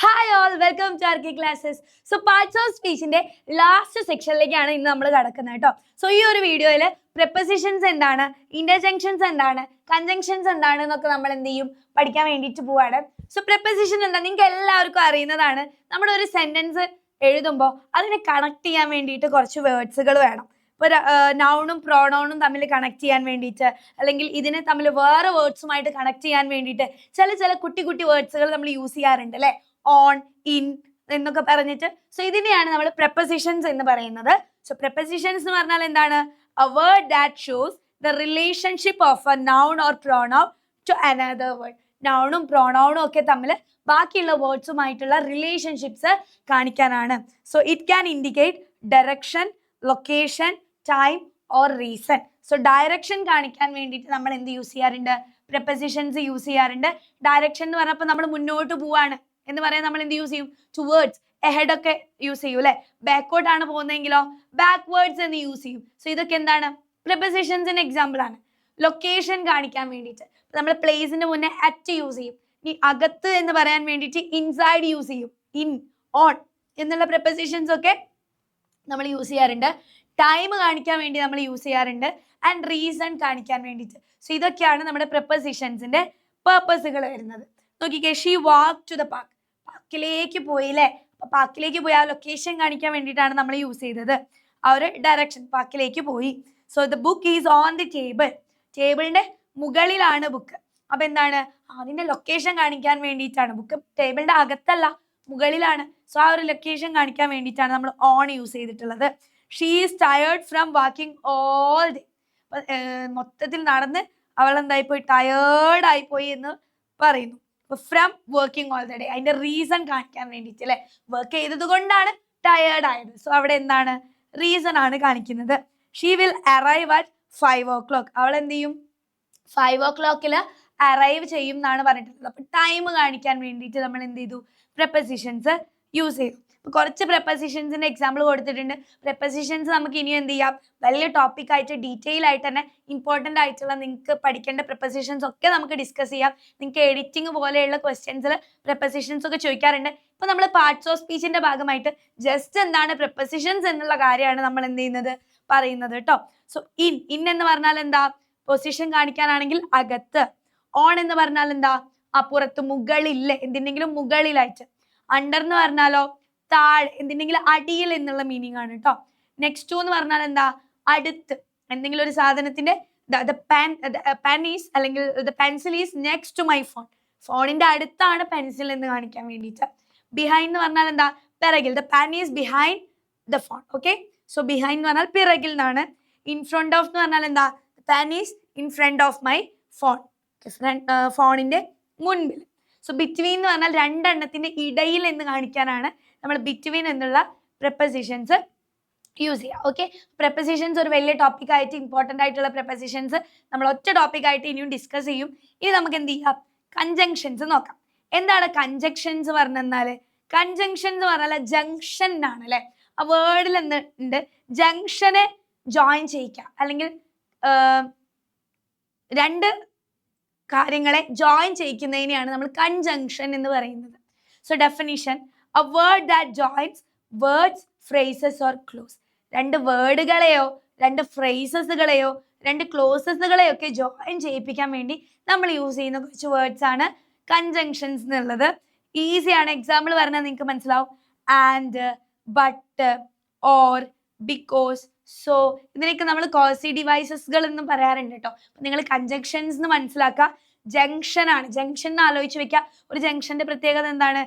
Hi all, welcome to Archi classes. So parts of സ്പീച്ചിന്റെ last സെക്ഷനിലേക്കാണ് ഇന്ന് നമ്മൾ കടക്കുന്നത് കേട്ടോ. സോ ഈ ഒരു വീഡിയോയിൽ പ്രിപ്പസിഷൻസ് എന്താണ്, ഇന്റർജെക്ഷൻസ് എന്താണ്, കൺജങ്ഷൻസ് എന്താണ് എന്നൊക്കെ നമ്മൾ എന്ത് ചെയ്യും പഠിക്കാൻ വേണ്ടിയിട്ട് പോവാണ്. സോ പ്രിപ്പസിഷൻ എന്താ നിങ്ങൾക്ക് എല്ലാവർക്കും അറിയുന്നതാണ്. നമ്മുടെ ഒരു സെന്റൻസ് എഴുതുമ്പോൾ അതിനെ കണക്ട് ചെയ്യാൻ വേണ്ടിയിട്ട് കുറച്ച് വേർഡ്സുകൾ വേണം. ഇപ്പോൾ നൗണും പ്രോണൗണും തമ്മിൽ കണക്ട് ചെയ്യാൻ വേണ്ടിയിട്ട്, അല്ലെങ്കിൽ ഇതിനെ തമ്മിൽ വേറെ വേർഡ്സുമായിട്ട് കണക്ട് ചെയ്യാൻ വേണ്ടിയിട്ട് ചില കുട്ടി കുട്ടി വേർഡ്സുകൾ നമ്മൾ യൂസ് ചെയ്യാറുണ്ട് അല്ലേ. ഓൺ, ഇൻ എന്നൊക്കെ പറഞ്ഞിട്ട്. സോ ഇതിനെയാണ് നമ്മൾ prepositions എന്ന് പറയുന്നത്. സോ prepositions എന്ന് പറഞ്ഞാൽ എന്താണ്? A word that shows the relationship of a noun or pronoun to another word. നൗണും പ്രോണൗണും ഒക്കെ തമ്മിൽ ബാക്കിയുള്ള വേർഡ്സുമായിട്ടുള്ള റിലേഷൻഷിപ്സ് കാണിക്കാനാണ്. So it can indicate direction, location, time or reason. So direction കാണിക്കാൻ വേണ്ടിയിട്ട് നമ്മൾ എന്ത് യൂസ് ചെയ്യാറുണ്ട്? prepositions യൂസ് ചെയ്യാറുണ്ട്. ഡയറക്ഷൻ എന്ന് പറഞ്ഞപ്പോൾ നമ്മൾ മുന്നോട്ട് പോവാണ് എന്ന് പറയാൻ നമ്മൾ എന്ത് യൂസ് ചെയ്യും? ടുവേർഡ്സ്, എഹെഡ് ഒക്കെ യൂസ് ചെയ്യും അല്ലെ. ബാക്ക്വേർഡ് ആണ് പോകുന്നതെങ്കിലോ ബാക്ക്വേർഡ്സ് എന്ന് യൂസ് ചെയ്യും. സോ ഇതൊക്കെ എന്താണ്? prepositions എക്സാമ്പിൾ ആണ്. ലൊക്കേഷൻ കാണിക്കാൻ വേണ്ടിയിട്ട് നമ്മൾ പ്ലേസിന്റെ മുന്നേ അറ്റ് യൂസ് ചെയ്യും. ഇനി അകത്ത് എന്ന് പറയാൻ വേണ്ടിയിട്ട് ഇൻസൈഡ് യൂസ് ചെയ്യും. ഇൻ, ഓൺ എന്നുള്ള prepositions ഒക്കെ നമ്മൾ യൂസ് ചെയ്യാറുണ്ട്. ടൈം കാണിക്കാൻ വേണ്ടി നമ്മൾ യൂസ് ചെയ്യാറുണ്ട്. ആൻഡ് റീസൺ കാണിക്കാൻ വേണ്ടിയിട്ട്. സോ ഇതൊക്കെയാണ് നമ്മുടെ prepositionsന്റെ പേർപ്പസുകൾ വരുന്നത്. നോക്കിക്കേ, she walk to the park. പാർക്കിലേക്ക് പോയി അല്ലേ. അപ്പൊ പാർക്കിലേക്ക് പോയി ആ ലൊക്കേഷൻ കാണിക്കാൻ വേണ്ടിയിട്ടാണ് നമ്മൾ യൂസ് ചെയ്തത്. ആ ഒരു ഡയറക്ഷൻ, പാർക്കിലേക്ക് പോയി. So the book is on the table. ടേബിളിന്റെ മുകളിലാണ് ബുക്ക്. അപ്പൊ എന്താണ്? അതിന്റെ ലൊക്കേഷൻ കാണിക്കാൻ വേണ്ടിയിട്ടാണ്. ബുക്ക് ടേബിളിന്റെ അകത്തല്ല, മുകളിലാണ്. സോ ആ ഒരു ലൊക്കേഷൻ കാണിക്കാൻ വേണ്ടിയിട്ടാണ് നമ്മൾ ഓൺ യൂസ് ചെയ്തിട്ടുള്ളത്. She is tired from walking all day. മൊത്തത്തിൽ നടന്ന് അവൾ എന്തായി പോയി? ടയേർഡ് ആയി പോയി എന്ന് പറയുന്നു. From working all the day, അതിന്റെ റീസൺ കാണിക്കാൻ വേണ്ടിയിട്ട് അല്ലെ. വർക്ക് ചെയ്തത് കൊണ്ടാണ് ടയേർഡ് ആയത്. സോ അവിടെ എന്താണ്? റീസൺ ആണ് കാണിക്കുന്നത്. She will arrive at 5 o'clock. അവൾ എന്ത് ചെയ്യും? 5 o'clock അറൈവ് ചെയ്യും എന്നാണ് പറഞ്ഞിട്ടുള്ളത്. അപ്പൊ ടൈം കാണിക്കാൻ വേണ്ടിയിട്ട് നമ്മൾ എന്ത് ചെയ്തു? prepositions യൂസ് ചെയ്തു. കുറച്ച് prepositionsന്റെ എക്സാമ്പിൾ കൊടുത്തിട്ടുണ്ട്. prepositions നമുക്ക് ഇനിയും എന്ത് ചെയ്യാം? വലിയ ടോപ്പിക് ആയിട്ട് ഡീറ്റെയിൽ ആയിട്ട് തന്നെ ഇമ്പോർട്ടൻ്റ് ആയിട്ടുള്ള നിങ്ങൾക്ക് പഠിക്കേണ്ട prepositions ഒക്കെ നമുക്ക് ഡിസ്കസ് ചെയ്യാം. നിങ്ങൾക്ക് എഡിറ്റിംഗ് പോലെയുള്ള ക്വസ്റ്റ്യൻസിൽ prepositions ഒക്കെ ചോദിക്കാറുണ്ട്. ഇപ്പൊ നമ്മൾ പാർട്സ് ഓഫ് സ്പീച്ചിന്റെ ഭാഗമായിട്ട് ജസ്റ്റ് എന്താണ് prepositions എന്നുള്ള കാര്യമാണ് നമ്മൾ എന്ത് ചെയ്യുന്നത്? പറയുന്നത് കേട്ടോ. സോ ഇൻ എന്ന് പറഞ്ഞാൽ എന്താ? പൊസിഷൻ കാണിക്കാനാണെങ്കിൽ അകത്ത്. ഓൺ എന്ന് പറഞ്ഞാൽ എന്താ? അപ്പുറത്ത്, മുകളിൽ, എന്തിനെങ്കിലും മുകളിലായിട്ട്. അണ്ടർ എന്ന് പറഞ്ഞാലോ താഴെ, എന്തിനെങ്കിലും അടിയിൽ എന്നുള്ള മീനിങ് ആണ് കേട്ടോ. നെക്സ്റ്റ് ടു എന്ന് പറഞ്ഞാൽ എന്താ? അടുത്ത്, എന്തെങ്കിലും ഒരു സാധനത്തിന്റെ പെൻ ഈസ് അല്ലെങ്കിൽ pencil is next to my phone. ഫോണിന്റെ അടുത്താണ് പെൻസിൽ എന്ന് കാണിക്കാൻ വേണ്ടിയിട്ട്. ബിഹൈൻഡ് എന്ന് പറഞ്ഞാൽ എന്താ? പിറകിൽ. The pen is behind the phone. Okay, so behind എന്ന് പറഞ്ഞാൽ പിറകിൽ നിന്നാണ്. ഇൻ ഫ്രണ്ട് ഓഫ് എന്ന് പറഞ്ഞാൽ എന്താ? Pen is in front of my phone. ഫോണിന്റെ മുൻപിൽ. സോ ബിറ്റ്വീൻ എന്ന് പറഞ്ഞാൽ രണ്ടെണ്ണത്തിന്റെ ഇടയിൽ എന്ന് കാണിക്കാനാണ് നമ്മൾ ബിറ്റ്വീൻ എന്നുള്ള prepositions യൂസ് ചെയ്യുക. ഓക്കെ, prepositions ഒരു വലിയ ടോപ്പിക് ആയിട്ട് ഇമ്പോർട്ടൻ്റ് ആയിട്ടുള്ള prepositions നമ്മൾ ഒറ്റ ടോപ്പിക് ആയിട്ട് ഇനിയും ഡിസ്കസ് ചെയ്യും. ഇനി നമുക്ക് എന്ത് ചെയ്യാം? കൺജങ്ഷൻസ് നോക്കാം. എന്താണ് കൺജങ്ഷൻസ് പറഞ്ഞാല്? കൺജങ്ഷൻ എന്ന് പറഞ്ഞാൽ ജംഗ്ഷൻ ആണ് അല്ലെ. ആ വേർഡിൽ എന്തുണ്ട്? ജംഗ്ഷനെ ജോയിൻ ചെയ്യിക്കുക, അല്ലെങ്കിൽ രണ്ട് കാര്യങ്ങളെ ജോയിൻ ചെയ്യിക്കുന്നതിനെയാണ് നമ്മൾ കൺജങ്ഷൻ എന്ന് പറയുന്നത്. So definition: a word that joins words, phrases or clues. രണ്ട് വേർഡുകളെയോ രണ്ട് ഫ്രേസസുകളെയോ രണ്ട് ക്ലോസസുകളെയോ ഒക്കെ ജോയിൻ ചെയ്യിപ്പിക്കാൻ വേണ്ടി നമ്മൾ യൂസ് ചെയ്യുന്ന കുറച്ച് വേർഡ്സ് ആണ് കൺജങ്ഷൻസ് എന്നുള്ളത്. ഈസിയാണ്. എക്സാമ്പിൾ പറഞ്ഞാൽ നിങ്ങൾക്ക് മനസ്സിലാവും. And, but, or, because, so ഇതിനൊക്കെ നമ്മൾ കോസി ഡിവൈസസുകൾ എന്നും പറയാറുണ്ട് കേട്ടോ. അപ്പൊ നിങ്ങൾ കൺജങ്ഷൻസ് എന്ന് മനസ്സിലാക്കുക. ജംഗ്ഷൻ ആണ്. ജംഗ്ഷൻ ആലോചിച്ച് വെക്കുക. ഒരു ജംഗ്ഷന്റെ പ്രത്യേകത എന്താണ്?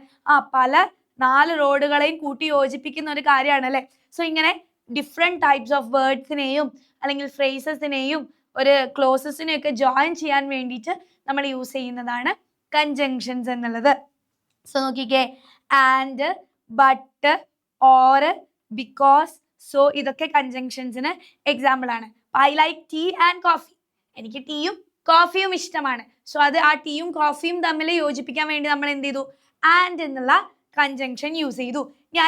പല 4 റോഡുകളെയും കൂട്ടി യോജിപ്പിക്കുന്ന ഒരു കാര്യമാണ് അല്ലെ. സോ ഇങ്ങനെ ഡിഫറെന്റ് ടൈപ്സ് ഓഫ് വേർഡ്സിനെയും അല്ലെങ്കിൽ ഫ്രേസസിനെയും ഒരു ക്ലോസസിനെയും ഒക്കെ ജോയിൻ ചെയ്യാൻ വേണ്ടിയിട്ട് നമ്മൾ യൂസ് ചെയ്യുന്നതാണ് കൺജങ്ഷൻസ് എന്നുള്ളത്. സോ നോക്കിക്കേ, and, but, or, because, so ഇതൊക്കെ കൺജങ്ഷൻസിന് എക്സാമ്പിൾ ആണ്. I like tea and coffee. എനിക്ക് ടീയും കോഫിയും ഇഷ്ടമാണ്. സോ അത് ആ ടീയും കോഫിയും തമ്മിൽ യോജിപ്പിക്കാൻ വേണ്ടി നമ്മൾ എന്ത് ചെയ്തു? ആൻഡ് എന്നുള്ള കൺജങ്ഷൻ യൂസ് ചെയ്തു.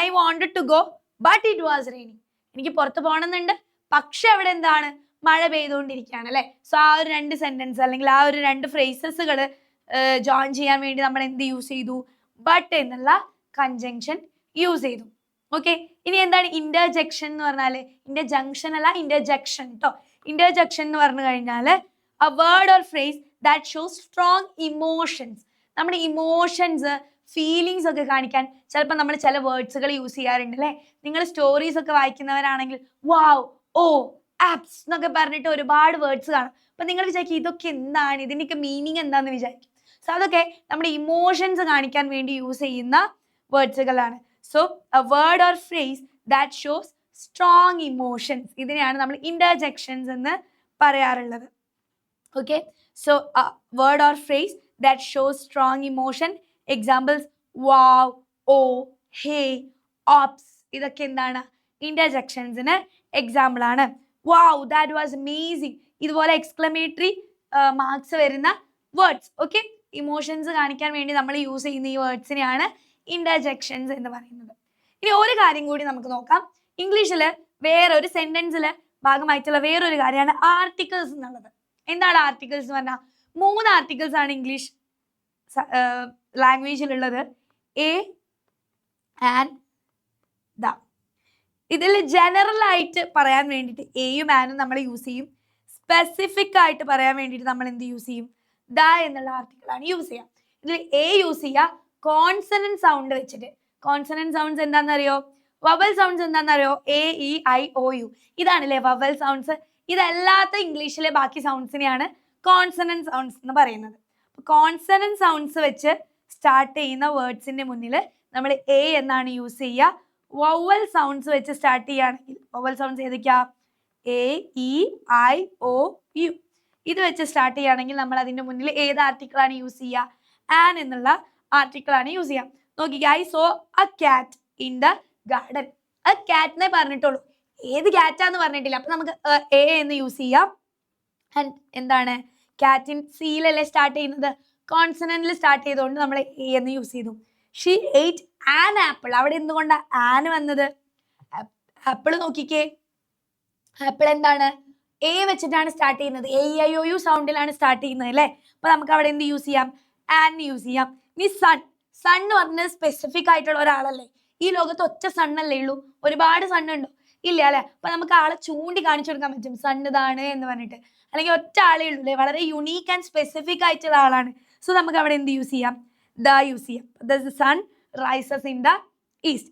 I wanted to go but it was raining. എനിക്ക് പുറത്ത് പോകണമെന്നുണ്ട്, പക്ഷെ അവിടെ എന്താണ്? മഴ പെയ്തുകൊണ്ടിരിക്കുകയാണ് അല്ലെ. സോ ആ ഒരു 2 സെന്റൻസ് അല്ലെങ്കിൽ ആ ഒരു 2 ഫ്രേസസുകൾ ജോയിൻ ചെയ്യാൻ വേണ്ടി നമ്മൾ എന്ത് യൂസ് ചെയ്തു? ബട്ട് എന്നുള്ള കൺജങ്ഷൻ യൂസ് ചെയ്തു. ഓക്കെ, ഇനി എന്താണ് ഇന്റർജെക്ഷൻ എന്ന് പറഞ്ഞാല്? ഇന്റർജങ്ഷൻ അല്ല, ഇന്റർജെക്ഷൻ കേട്ടോ. ഇന്റർജെക്ഷൻ എന്ന് പറഞ്ഞു കഴിഞ്ഞാൽ a word or phrase that shows strong emotions. നമ്മുടെ ഇമോഷൻസ്, ഫീലിങ്സ് ഒക്കെ കാണിക്കാൻ ചിലപ്പോൾ നമ്മൾ ചില വേർഡ്സുകൾ യൂസ് ചെയ്യാറുണ്ട് അല്ലേ? നിങ്ങൾ സ്റ്റോറീസ് ഒക്കെ വായിക്കുന്നവരാണെങ്കിൽ വാവ്, ഓ, ആപ്സ് എന്നൊക്കെ പറഞ്ഞിട്ട് ഒരുപാട് വേർഡ്സ് കാണും. അപ്പൊ നിങ്ങൾ വിചാരിക്കും ഇതൊക്കെ എന്താണ്, ഇതിൻ്റെയൊക്കെ മീനിങ് എന്താണെന്ന് വിചാരിക്കും. സോ അതൊക്കെ നമ്മുടെ ഇമോഷൻസ് കാണിക്കാൻ വേണ്ടി യൂസ് ചെയ്യുന്ന വേർഡ്സുകളാണ്. So a word or phrase that shows strong emotions, ഇതിനെയാണ് നമ്മൾ ഇന്റർജെക്ഷൻസ് എന്ന് പറയാറുള്ളത്. Okay, so a word or phrase that shows strong emotion. Examples: wow, oh, hey, ops. ഇതൊക്കെ എന്താണ്? ഇന്റർജെക്ഷൻസിന് എക്സാമ്പിൾ ആണ്. wow, that was amazing. ഇതുപോലെ എക്സ്ക്ലമേറ്ററി മാർക്സ് വരുന്ന words. Okay, emotions കാണിക്കാൻ വേണ്ടി നമ്മൾ യൂസ് ചെയ്യുന്ന ഈ വേർഡ്സിനെയാണ് ഇന്റർജെക്ഷൻസ് എന്ന് പറയുന്നത്. ഇനി ഒരു കാര്യം കൂടി നമുക്ക് നോക്കാം. ഇംഗ്ലീഷിൽ വേറൊരു സെന്റൻസിൽ ഭാഗമായിട്ടുള്ള വേറൊരു കാര്യമാണ് ആർട്ടിക്കിൾസ് എന്നുള്ളത്. എന്താണ് ആർട്ടിക്കിൾസ് എന്ന് പറഞ്ഞാൽ? 3 ആർട്ടിക്കിൾസ് ആണ് ഇംഗ്ലീഷ് ലാംഗ്വേജിലുള്ളത്. A and the. ഇതിൽ ജനറൽ ആയിട്ട് പറയാൻ വേണ്ടിയിട്ട് എയും ആനും നമ്മൾ യൂസ് ചെയ്യും. സ്പെസിഫിക് ആയിട്ട് പറയാൻ വേണ്ടിയിട്ട് നമ്മൾ എന്ത് യൂസ് ചെയ്യും? ദ എന്നുള്ള ആർട്ടിക്കിളാണ് യൂസ് ചെയ്യുക. ഇതിൽ എ യൂസ് ചെയ്യുക കോൺസണന്റ് സൗണ്ട് വെച്ചിട്ട്. കോൺസണന്റ് സൗണ്ട്സ് എന്താണെന്നറിയോ? വവൽ സൗണ്ട്സ് എന്താണെന്നറിയോ? A, E, I, O, U. ഇതാണല്ലേ വവൽ സൗണ്ട്സ്. ഇതല്ലാത്ത ഇംഗ്ലീഷിലെ ബാക്കി സൗണ്ട്സിനെയാണ് കോൺസണന്റ് സൗണ്ട്സ് എന്ന് പറയുന്നത്. കോൺസണന്റ് സൗണ്ട്സ് വെച്ച് സ്റ്റാർട്ട് ചെയ്യുന്ന വേർഡ്സിന്റെ മുന്നിൽ നമ്മൾ എ എന്നാണ് യൂസ് ചെയ്യുക. വവൽ സൗണ്ട്സ് വെച്ച് സ്റ്റാർട്ട് ചെയ്യുകയാണെങ്കിൽ വവൽ സൗണ്ട്സ് ഏതൊക്കെയാ? A, E, I, O, U. ഇത് വെച്ച് സ്റ്റാർട്ട് ചെയ്യുകയാണെങ്കിൽ നമ്മൾ അതിന്റെ മുന്നിൽ ഏത് ആർട്ടിക്കിളാണ് യൂസ് ചെയ്യുക? ആൻ എന്നുള്ള ആർട്ടിക്കിളാണ് യൂസ് ചെയ്യുക. നോക്കിക്കേ, ഐ സോ എ കാറ്റ് ഇൻ ദ ഗാർഡൻ. എ കാറ്റിനെ പറഞ്ഞിട്ടുള്ളൂ, ഏത് ക്യാറ്റാന്ന് പറഞ്ഞിട്ടില്ല. അപ്പൊ നമുക്ക് എ എന്ന് യൂസ് ചെയ്യാം. ആൻഡ് എന്താണ്? കാറ്റിൻ സീലല്ലേ സ്റ്റാർട്ട് ചെയ്യുന്നത്, കോൺസണന്റിൽ സ്റ്റാർട്ട് ചെയ്തുകൊണ്ട് നമ്മൾ എ എന്ന് യൂസ് ചെയ്തു. She eight an apple. അവിടെ എന്തുകൊണ്ടാണ് ആൻ വന്നത്? ആപ്പിൾ നോക്കിക്കേ, ആപ്പിൾ എന്താണ്? എ വെച്ചിട്ടാണ് സ്റ്റാർട്ട് ചെയ്യുന്നത്. എ, ഐ, ഒ, യു സൗണ്ടിലാണ് സ്റ്റാർട്ട് ചെയ്യുന്നത് അല്ലേ? അപ്പൊ നമുക്ക് അവിടെ എന്ത് യൂസ് ചെയ്യാം? ആൻ യൂസ് ചെയ്യാം. ഇനി സൺ. സൺ എന്ന് പറഞ്ഞത് സ്പെസിഫിക് ആയിട്ടുള്ള ഒരാളല്ലേ? ഈ ലോകത്ത് ഒറ്റ സണ്ണല്ലേ ഉള്ളൂ? ഒരുപാട് സണ്ണുണ്ടോ? ഇല്ല അല്ലെ? അപ്പൊ നമുക്ക് ആളെ ചൂണ്ടി കാണിച്ചു കൊടുക്കാൻ പറ്റും, സൺ ഇതാണ് എന്ന് പറഞ്ഞിട്ട്. അല്ലെങ്കിൽ ഒറ്റ ആളേ ഉള്ളൂ അല്ലെ? വളരെ യുണീക്ക് ആൻഡ് സ്പെസിഫിക് ആയിട്ടുള്ള ആളാണ്. സോ നമുക്ക് അവിടെ എന്ത് യൂസ് ചെയ്യാം? ദ യൂസ് ചെയ്യാം. The sun rises in the east.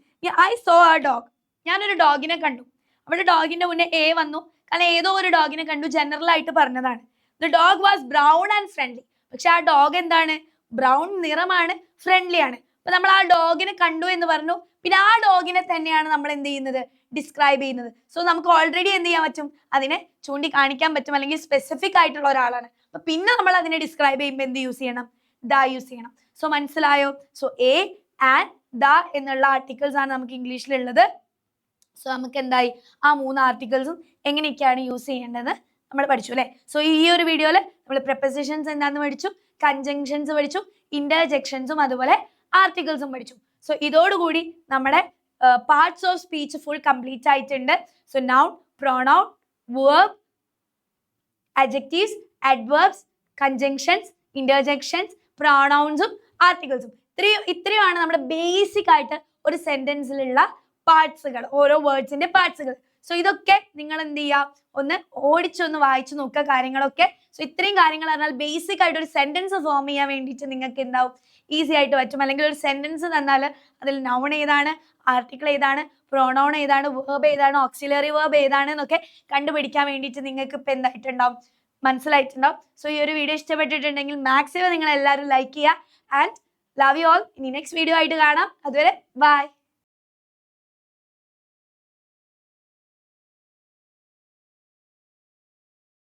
I saw a dog. ഞാനൊരു ഡോഗിനെ കണ്ടു. അവിടെ ഡോഗിന്റെ മുന്നേ എ വന്നു, കാരണം ഏതോ ഒരു ഡോഗിനെ കണ്ടു, ജനറൽ ആയിട്ട് പറഞ്ഞതാണ്. The dog was brown and friendly. പക്ഷെ ആ ഡോഗ് എന്താണ്? ബ്രൗൺ നിറമാണ്, ഫ്രണ്ട്ലി ആണ്. അപ്പൊ നമ്മൾ ആ ഡോഗിനെ കണ്ടു എന്ന് പറഞ്ഞു, പിന്നെ ആ ഡോഗിനെ തന്നെയാണ് നമ്മൾ എന്ത് ചെയ്യുന്നത്? ഡിസ്ക്രൈബ് ചെയ്യുന്നത്. സോ നമുക്ക് ഓൾറെഡി എന്ത് ചെയ്യാൻ പറ്റും? അതിനെ ചൂണ്ടി കാണിക്കാൻ പറ്റും, അല്ലെങ്കിൽ സ്പെസിഫിക് ആയിട്ടുള്ള ഒരാളാണ്. അപ്പൊ പിന്നെ നമ്മൾ അതിനെ ഡിസ്ക്രൈബ് ചെയ്യുമ്പോൾ എന്ത് യൂസ് ചെയ്യണം? ദ യൂസ് ചെയ്യണം. സോ മനസ്സിലായോ? സോ എ ആൻഡ് ദ എന്നുള്ള ആർട്ടിക്കിൾസ് ആണ് നമുക്ക് ഇംഗ്ലീഷിലുള്ളത്. സോ നമുക്ക് എന്തായി? ആ 3 ആർട്ടിക്കിൾസും എങ്ങനെയൊക്കെയാണ് യൂസ് ചെയ്യേണ്ടത് നമ്മൾ പഠിച്ചു അല്ലേ? സോ ഈ ഒരു വീഡിയോയിൽ നമ്മൾ പ്രിപ്പോസിഷൻസ് എന്താണെന്ന് പഠിച്ചു, കൺജങ്ഷൻസ് പഠിച്ചു, ഇന്റർജെക്ഷൻസും അതുപോലെ ആർട്ടിക്കിൾസും പഠിച്ചു. സോ ഇതോടുകൂടി നമ്മുടെ parts of speech full complete ആയിട്ടുണ്ട്. So noun, pronoun, verb, adjectives, adverbs, conjunctions, interjections, pronounsഉം ആർട്ടിക്കിൾസും. ഇത്രയുമാണ് നമ്മുടെ ബേസിക് ആയിട്ട് ഒരു സെന്റൻസിലുള്ള പാർട്സുകൾ, ഓരോ വേർഡ്സിന്റെ പാർട്സുകൾ. സോ ഇതൊക്കെ നിങ്ങൾ എന്ത് ചെയ്യുക? ഒന്ന് ഓടിച്ചൊന്ന് വായിച്ചു നോക്കുക കാര്യങ്ങളൊക്കെ. സോ ഇത്രയും കാര്യങ്ങൾ പറഞ്ഞാൽ ബേസിക് ആയിട്ട് ഒരു സെന്റൻസ് ഫോം ചെയ്യാൻ വേണ്ടിയിട്ട് നിങ്ങൾക്ക് എന്താവും? ഈസി ആയിട്ട് പറ്റും. അല്ലെങ്കിൽ ഒരു സെന്റൻസ് തന്നാൽ അതിൽ നൗൺ ഏതാണ്, ആർട്ടിക്കിൾ ഏതാണ്, പ്രൊനൗൺ ഏതാണ്, വേർബ് ഏതാണ്, ഓക്സിലറി വേർബ് ഏതാണ് എന്നൊക്കെ കണ്ടുപിടിക്കാൻ വേണ്ടിയിട്ട് നിങ്ങൾക്ക് ഇപ്പം എന്തായിട്ടുണ്ടാവും? മനസ്സിലായിട്ടുണ്ടാവും. സോ ഈ ഒരു വീഡിയോ ഇഷ്ടപ്പെട്ടിട്ടുണ്ടെങ്കിൽ മാക്സിമം നിങ്ങൾ എല്ലാവരും ലൈക്ക് ചെയ്യുക. And love you all. ഇനി നെക്സ്റ്റ് വീഡിയോ ആയിട്ട് കാണാം. അതുവരെ ബൈ.